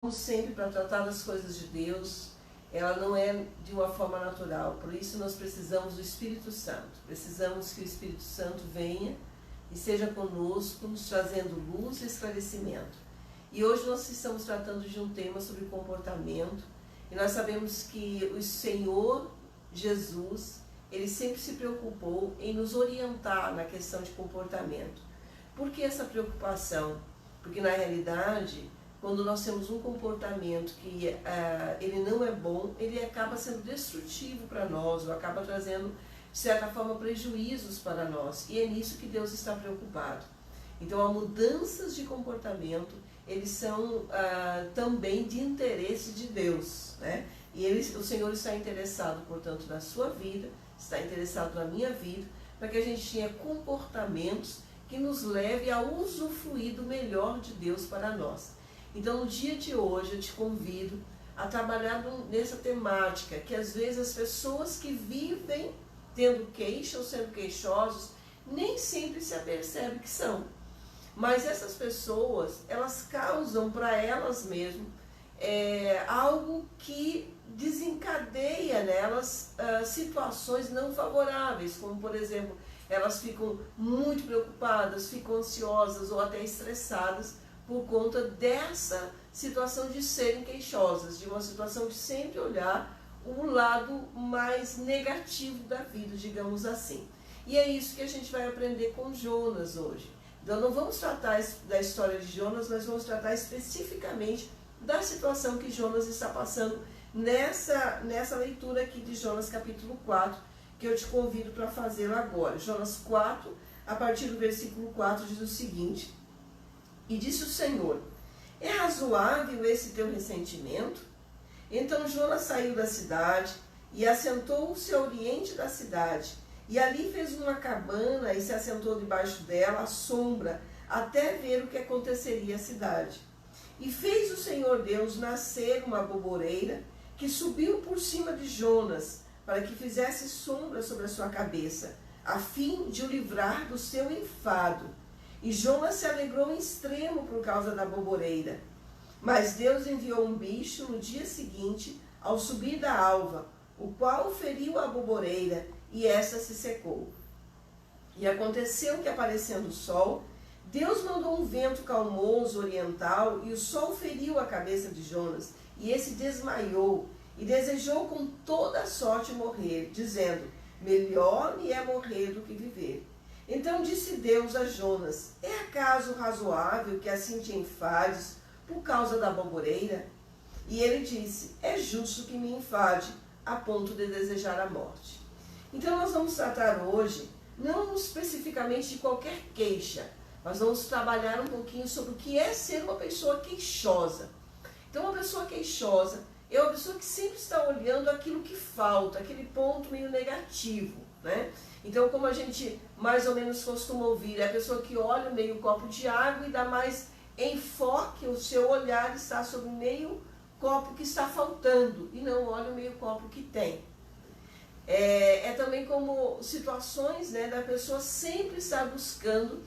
Como sempre, para tratar das coisas de Deus, ela não é de uma forma natural. Por isso nós precisamos do Espírito Santo. Precisamos que o Espírito Santo venha e seja conosco, nos trazendo luz e esclarecimento. E hoje nós estamos tratando de um tema sobre comportamento. E nós sabemos que o Senhor Jesus, Ele sempre se preocupou em nos orientar na questão de comportamento. Por que essa preocupação? Porque na realidade, quando nós temos um comportamento que ele não é bom, ele acaba sendo destrutivo para nós, ou acaba trazendo, de certa forma, prejuízos para nós. E é nisso que Deus está preocupado. Então, as mudanças de comportamento, eles são também de interesse de Deus, né? E o Senhor está interessado, portanto, na sua vida, está interessado na minha vida, para que a gente tenha comportamentos que nos leve a usufruir do melhor de Deus para nós. Então, no dia de hoje, eu te convido a trabalhar nessa temática, que às vezes as pessoas que vivem tendo queixa ou sendo queixosos, nem sempre se apercebem que são. Mas essas pessoas, elas causam para elas mesmas algo que desencadeia nelas situações não favoráveis, como por exemplo, elas ficam muito preocupadas, ficam ansiosas ou até estressadas, por conta dessa situação de serem queixosas, de uma situação de sempre olhar o lado mais negativo da vida, digamos assim. E é isso que a gente vai aprender com Jonas hoje. Então não vamos tratar da história de Jonas, mas vamos tratar especificamente da situação que Jonas está passando nessa leitura aqui de Jonas capítulo 4, que eu te convido para fazê-la agora. Jonas 4, a partir do versículo 4, diz o seguinte: E disse o Senhor: é razoável esse teu ressentimento? Então Jonas saiu da cidade e assentou-se ao oriente da cidade. E ali fez uma cabana e se assentou debaixo dela, à sombra, até ver o que aconteceria à cidade. E fez o Senhor Deus nascer uma boboreira que subiu por cima de Jonas, para que fizesse sombra sobre a sua cabeça, a fim de o livrar do seu enfado. E Jonas se alegrou em extremo por causa da boboreira. Mas Deus enviou um bicho no dia seguinte, ao subir da alva, o qual feriu a boboreira, e esta se secou. E aconteceu que, aparecendo o sol, Deus mandou um vento calmoso oriental, e o sol feriu a cabeça de Jonas, e esse desmaiou, e desejou com toda a sorte morrer, dizendo: melhor me é morrer do que viver. Então disse Deus a Jonas: é acaso razoável que assim te enfades por causa da boboreira? E ele disse: é justo que me enfade, a ponto de desejar a morte. Então nós vamos tratar hoje, não especificamente de qualquer queixa, mas vamos trabalhar um pouquinho sobre o que é ser uma pessoa queixosa. Então uma pessoa queixosa é uma pessoa que sempre está olhando aquilo que falta, aquele ponto meio negativo, né? Então, como a gente mais ou menos costuma ouvir, é a pessoa que olha meio copo de água e dá mais enfoque, o seu olhar está sobre o meio copo que está faltando e não olha o meio copo que tem. É também como situações, né, da pessoa sempre estar buscando,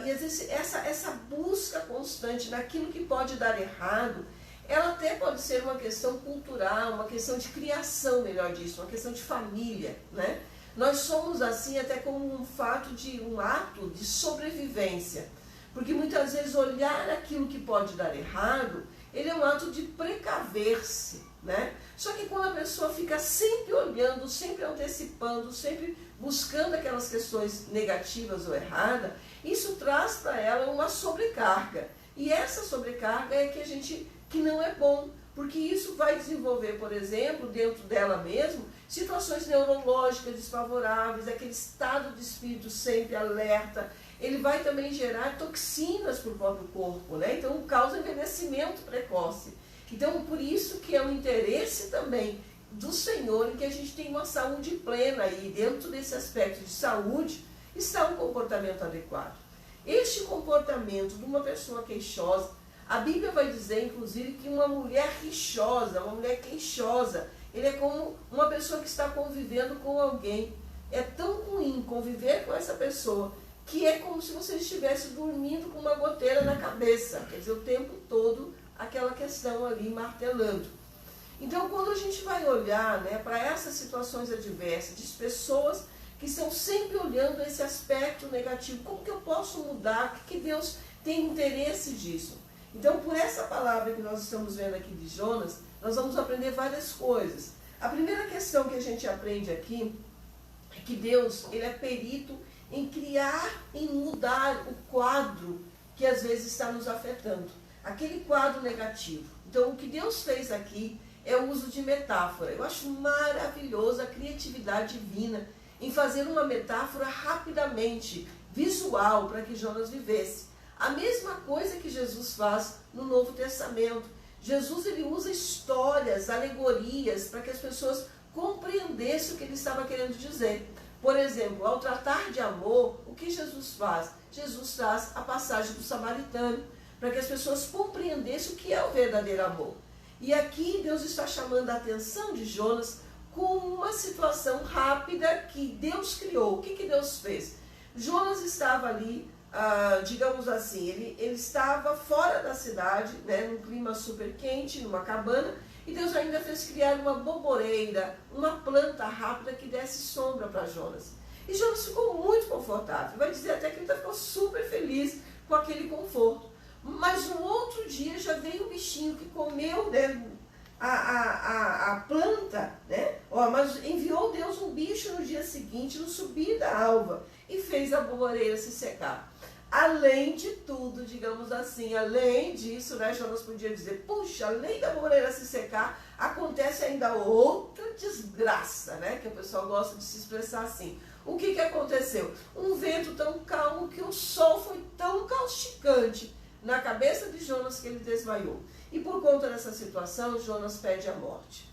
e às vezes essa busca constante naquilo que pode dar errado, ela até pode ser uma questão cultural, uma questão de criação, melhor disso, uma questão de família, né? Nós somos assim até como um ato de sobrevivência, porque muitas vezes olhar aquilo que pode dar errado, ele é um ato de precaver-se, né? Só que quando a pessoa fica sempre olhando, sempre antecipando, sempre buscando aquelas questões negativas ou erradas, isso traz para ela uma sobrecarga. E essa sobrecarga é que não é bom, porque isso vai desenvolver, por exemplo, dentro dela mesmo, situações neurológicas desfavoráveis, aquele estado de espírito sempre alerta. Ele vai também gerar toxinas para o próprio corpo, né? Então causa envelhecimento precoce. Então por isso que é um interesse também do Senhor em que a gente tenha uma saúde plena, e dentro desse aspecto de saúde está um comportamento adequado. Este comportamento de uma pessoa queixosa, a Bíblia vai dizer, inclusive, que uma mulher rixosa, uma mulher queixosa, ele é como uma pessoa que está convivendo com alguém. É tão ruim conviver com essa pessoa, que é como se você estivesse dormindo com uma goteira na cabeça. Quer dizer, o tempo todo aquela questão ali martelando. Então, quando a gente vai olhar, né, para essas situações adversas, de pessoas que estão sempre olhando esse aspecto negativo, como que eu posso mudar? O que Deus tem interesse disso? Então, por essa palavra que nós estamos vendo aqui de Jonas, nós vamos aprender várias coisas. A primeira questão que a gente aprende aqui é que Deus, ele é perito em criar, em mudar o quadro que às vezes está nos afetando. Aquele quadro negativo. Então, o que Deus fez aqui é o uso de metáfora. Eu acho maravilhoso a criatividade divina em fazer uma metáfora rapidamente, visual, para que Jonas vivesse. A mesma coisa que Jesus faz no Novo Testamento. Jesus, ele usa histórias, alegorias, para que as pessoas compreendessem o que ele estava querendo dizer. Por exemplo, ao tratar de amor, o que Jesus faz? Jesus traz a passagem do samaritano, para que as pessoas compreendessem o que é o verdadeiro amor. E aqui Deus está chamando a atenção de Jonas com uma situação rápida que Deus criou. O que Deus fez? Jonas estava ali, digamos assim, ele estava fora da cidade, né, num clima super quente, numa cabana, e Deus ainda fez criar uma boboreira, uma planta rápida que desse sombra para Jonas. E Jonas ficou muito confortável, vai dizer até que ele ficou super feliz com aquele conforto. Mas no outro dia já veio o bichinho que comeu, né, a planta, né? Mas enviou Deus um bicho no dia seguinte, no subir da alva, e fez a boboreira se secar. Além de tudo, digamos assim, além disso, né, Jonas podia dizer, puxa, além da boboreira se secar, acontece ainda outra desgraça, né? Que o pessoal gosta de se expressar assim. O que aconteceu? Um vento tão calmo que o sol foi tão causticante na cabeça de Jonas que ele desmaiou. E por conta dessa situação, Jonas pede a morte.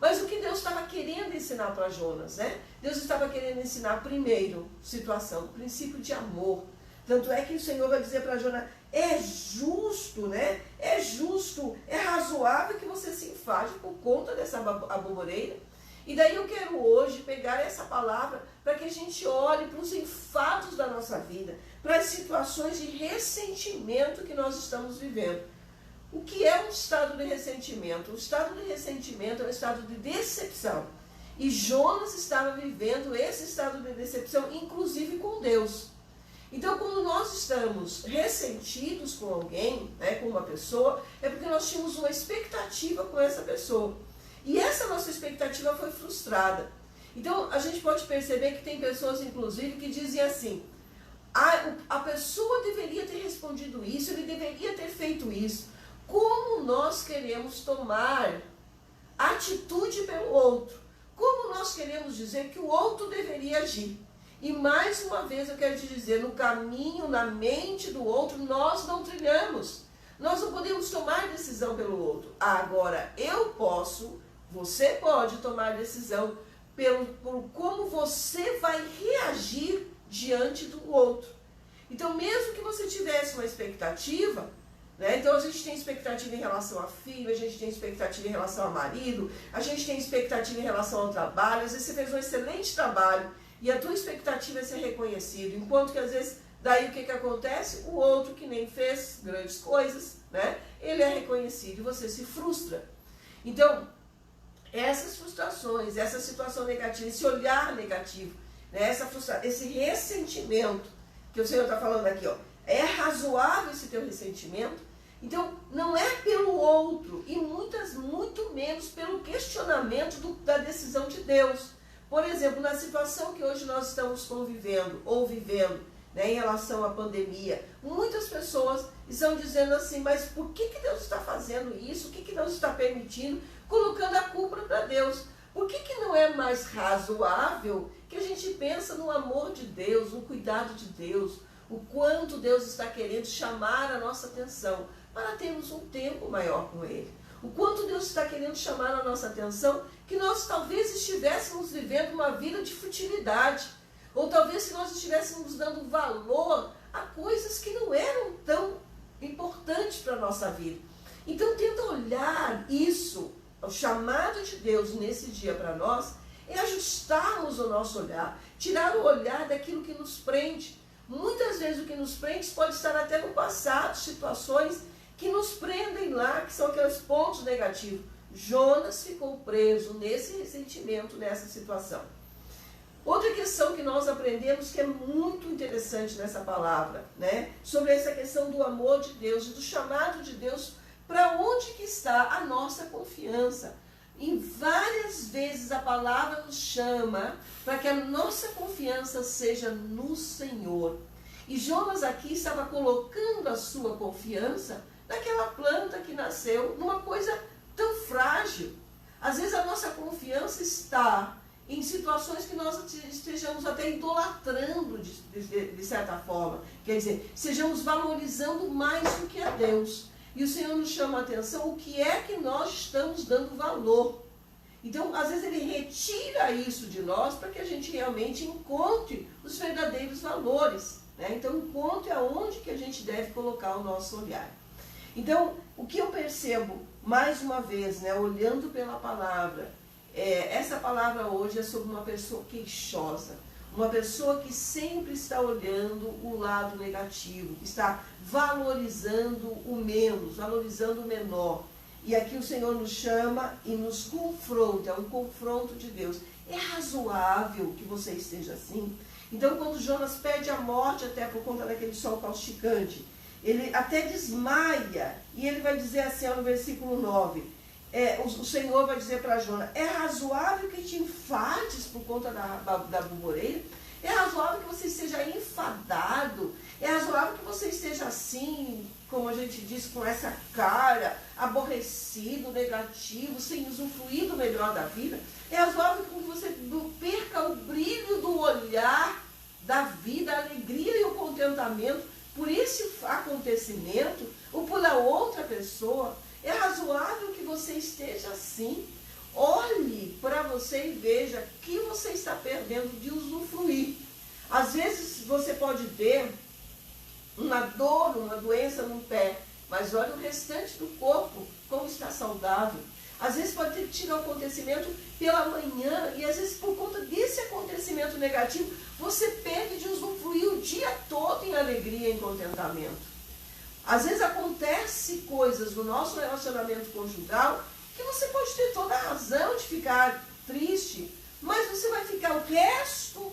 Mas o que Deus estava querendo ensinar para Jonas, né? Deus estava querendo ensinar primeiro, situação, princípio de amor. Tanto é que o Senhor vai dizer para Jonas, é justo, né? É justo, é razoável que você se enfade por conta dessa aboboreira. E daí eu quero hoje pegar essa palavra para que a gente olhe para os enfados da nossa vida, para as situações de ressentimento que nós estamos vivendo. O que é um estado de ressentimento? O estado de ressentimento é um estado de decepção. E Jonas estava vivendo esse estado de decepção, inclusive com Deus. Então, quando nós estamos ressentidos com alguém, né, com uma pessoa, é porque nós tínhamos uma expectativa com essa pessoa. E essa nossa expectativa foi frustrada. Então, a gente pode perceber que tem pessoas, inclusive, que dizem assim, a pessoa deveria ter respondido isso, ele deveria ter feito isso. Como nós queremos tomar atitude pelo outro? Como nós queremos dizer que o outro deveria agir? E mais uma vez eu quero te dizer, no caminho, na mente do outro, nós não trilhamos. Nós não podemos tomar decisão pelo outro. Agora, eu posso, você pode tomar decisão por como você vai reagir diante do outro. Então, mesmo que você tivesse uma expectativa, né? Então a gente tem expectativa em relação a filho, a gente tem expectativa em relação a marido, a gente tem expectativa em relação ao trabalho, às vezes você fez um excelente trabalho e a tua expectativa é ser reconhecido, enquanto que às vezes, daí o que acontece? O outro que nem fez grandes coisas, né? Ele é reconhecido e você se frustra. Então, essas frustrações, essa situação negativa, esse olhar negativo, né? Essa frustração, esse ressentimento que o Senhor está falando aqui, ó, é razoável esse teu ressentimento? Então, não é pelo outro e muito menos pelo questionamento da decisão de Deus. Por exemplo, na situação que hoje nós estamos convivendo ou vivendo, né, em relação à pandemia, muitas pessoas estão dizendo assim, mas por que Deus está fazendo isso? O que Deus está permitindo? Colocando a culpa para Deus. Por que não é mais razoável que a gente pensa no amor de Deus, no cuidado de Deus, o quanto Deus está querendo chamar a nossa atenção para termos um tempo maior com Ele. O quanto Deus está querendo chamar a nossa atenção que nós talvez estivéssemos vivendo uma vida de futilidade. Ou talvez que nós estivéssemos dando valor a coisas que não eram tão importantes para a nossa vida. Então tenta olhar isso, o chamado de Deus nesse dia para nós, é ajustarmos o nosso olhar, tirar o olhar daquilo que nos prende. Muitas vezes o que nos prende pode estar até no passado, situações que nos prendem lá, que são aqueles pontos negativos. Jonas ficou preso nesse ressentimento, nessa situação. Outra questão que nós aprendemos que é muito interessante nessa palavra, né? Sobre essa questão do amor de Deus e do chamado de Deus, para onde que está a nossa confiança. Em várias vezes a palavra nos chama para que a nossa confiança seja no Senhor. E Jonas aqui estava colocando a sua confiança naquela planta que nasceu, numa coisa tão frágil. Às vezes a nossa confiança está em situações que nós estejamos até idolatrando de certa forma. Quer dizer, estejamos valorizando mais do que a Deus. E o Senhor nos chama a atenção o que é que nós estamos dando valor. Então, às vezes ele retira isso de nós para que a gente realmente encontre os verdadeiros valores, né? Então, encontre aonde que a gente deve colocar o nosso olhar. Então, o que eu percebo, mais uma vez, né, olhando pela palavra, essa palavra hoje é sobre uma pessoa queixosa, uma pessoa que sempre está olhando o lado negativo, que está valorizando o menos, valorizando o menor. E aqui o Senhor nos chama e nos confronta, é um confronto de Deus. É razoável que você esteja assim? Então, quando Jonas pede a morte, até por conta daquele sol causticante, ele até desmaia, e ele vai dizer assim, no versículo 9, o Senhor vai dizer para Jonas, é razoável que te enfades por conta da buboreira? É razoável que você esteja enfadado? É razoável que você esteja assim, como a gente diz, com essa cara, aborrecido, negativo, sem usufruir do melhor da vida? É razoável que você perca o brilho do olhar da vida, a alegria e o contentamento por esse acontecimento ou por outra pessoa? É razoável que você esteja assim? Olhe para você e veja que você está perdendo de usufruir. Às vezes você pode ter uma dor, uma doença no pé, mas olha o restante do corpo, como está saudável. Às vezes pode ter tido um acontecimento pela manhã e às vezes por conta desse acontecimento negativo, você perde de usufruir o dia todo em alegria e em contentamento. Às vezes acontece coisas no nosso relacionamento conjugal que você pode ter toda a razão de ficar triste, mas você vai ficar o resto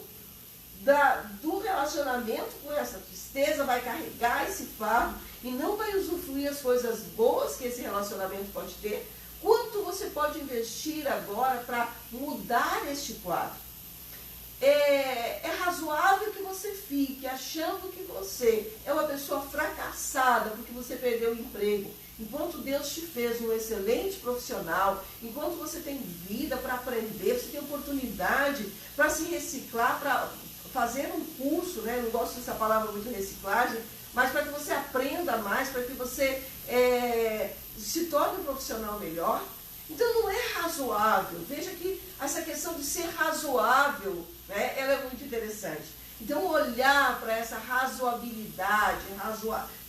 do relacionamento com essa tristeza, vai carregar esse fardo e não vai usufruir as coisas boas que esse relacionamento pode ter. Quanto você pode investir agora para mudar este quadro? É razoável que você fique achando que você é uma pessoa fracassada porque você perdeu o emprego, enquanto Deus te fez um excelente profissional, enquanto você tem vida para aprender, você tem oportunidade para se reciclar, para fazer um curso, né? Eu não gosto dessa palavra muito reciclagem, mas para que você aprenda mais, para que você se torne um profissional melhor. Então não é razoável. Veja que essa questão de ser razoável, né, ela é muito interessante. Então olhar para essa razoabilidade,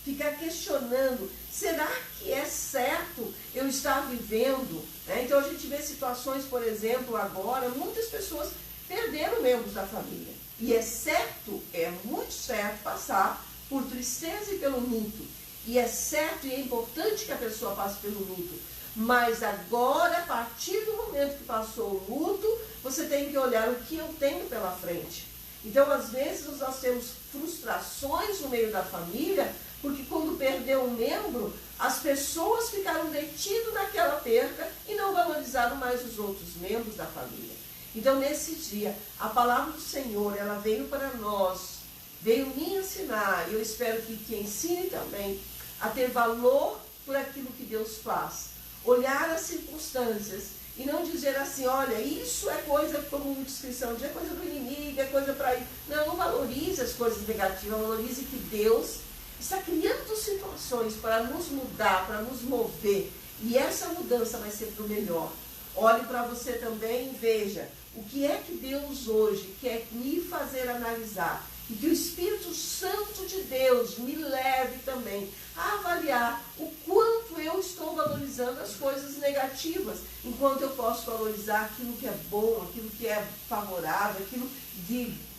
ficar questionando, será que é certo eu estar vivendo? Né? Então a gente vê situações, por exemplo, agora, muitas pessoas perderam membros da família. E é certo, é muito certo passar por tristeza e pelo luto. E é certo e é importante que a pessoa passe pelo luto. Mas agora, a partir do momento que passou o luto, você tem que olhar o que eu tenho pela frente. Então, às vezes, nós temos frustrações no meio da família, porque quando perdeu um membro, as pessoas ficaram detidas naquela perca e não valorizaram mais os outros membros da família. Então, nesse dia, a palavra do Senhor, ela veio para nós, veio me ensinar, e eu espero que ensine também, a ter valor por aquilo que Deus faz. Olhar as circunstâncias e não dizer assim, olha, isso é coisa, como muitos cristãos dizem, é coisa do inimigo, é coisa para ir. Não valorize as coisas negativas, valorize que Deus está criando situações para nos mudar, para nos mover. E essa mudança vai ser para o melhor. Olhe para você também e veja o que é que Deus hoje quer me fazer analisar. E que o Espírito Santo de Deus me leve também a avaliar o quanto eu estou valorizando as coisas negativas, enquanto eu posso valorizar aquilo que é bom, aquilo que é favorável, aquilo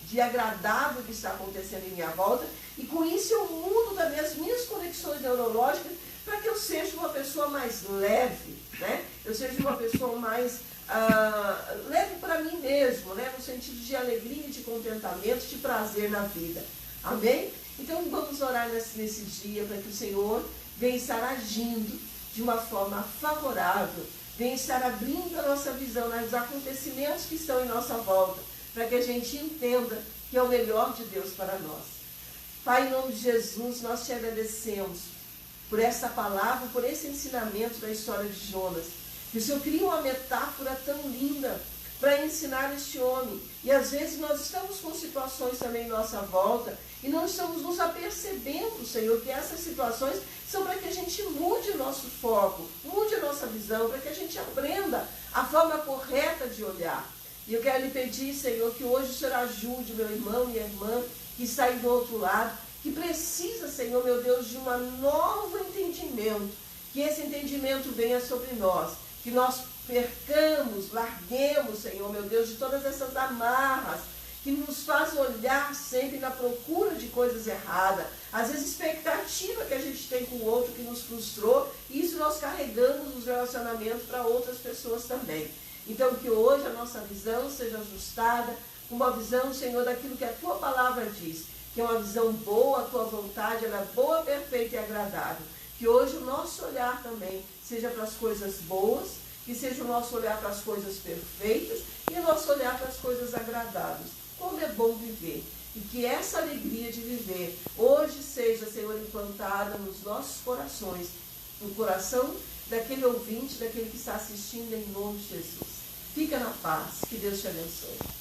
de agradável que está acontecendo em minha volta. E com isso eu mudo também as minhas conexões neurológicas para que eu seja uma pessoa mais leve, né? Eu seja uma pessoa mais leve para mim mesmo, né? No sentido de alegria, de contentamento, de prazer na vida. Amém? Então vamos orar nesse dia para que o Senhor venha estar agindo de uma forma favorável, venha estar abrindo a nossa visão nos acontecimentos que estão em nossa volta, para que a gente entenda que é o melhor de Deus para nós. Pai, em nome de Jesus, nós te agradecemos por essa palavra, por esse ensinamento da história de Jonas. Que o Senhor cria uma metáfora tão linda para ensinar este homem. E às vezes nós estamos com situações também em nossa volta e não estamos nos apercebendo, Senhor, que essas situações são para que a gente mude o nosso foco, mude a nossa visão, para que a gente aprenda a forma correta de olhar. E eu quero lhe pedir, Senhor, que hoje o Senhor ajude meu irmão e a irmã que está aí do outro lado, que precisa, Senhor, meu Deus, de um novo entendimento. Que esse entendimento venha sobre nós, que nós percamos, larguemos, Senhor, meu Deus, de todas essas amarras que nos faz olhar sempre na procura de coisas erradas. Às vezes expectativa que a gente tem com o outro que nos frustrou, e isso nós carregamos nos relacionamentos para outras pessoas também. Então que hoje a nossa visão seja ajustada, uma visão, Senhor, daquilo que a Tua palavra diz, que é uma visão boa, a Tua vontade, ela é boa, perfeita e agradável. Que hoje o nosso olhar também seja para as coisas boas, que seja o nosso olhar para as coisas perfeitas e o nosso olhar para as coisas agradáveis. Como é bom viver. E que essa alegria de viver hoje seja, Senhor, implantada nos nossos corações, no coração daquele ouvinte, daquele que está assistindo, em nome de Jesus. Fica na paz. Que Deus te abençoe.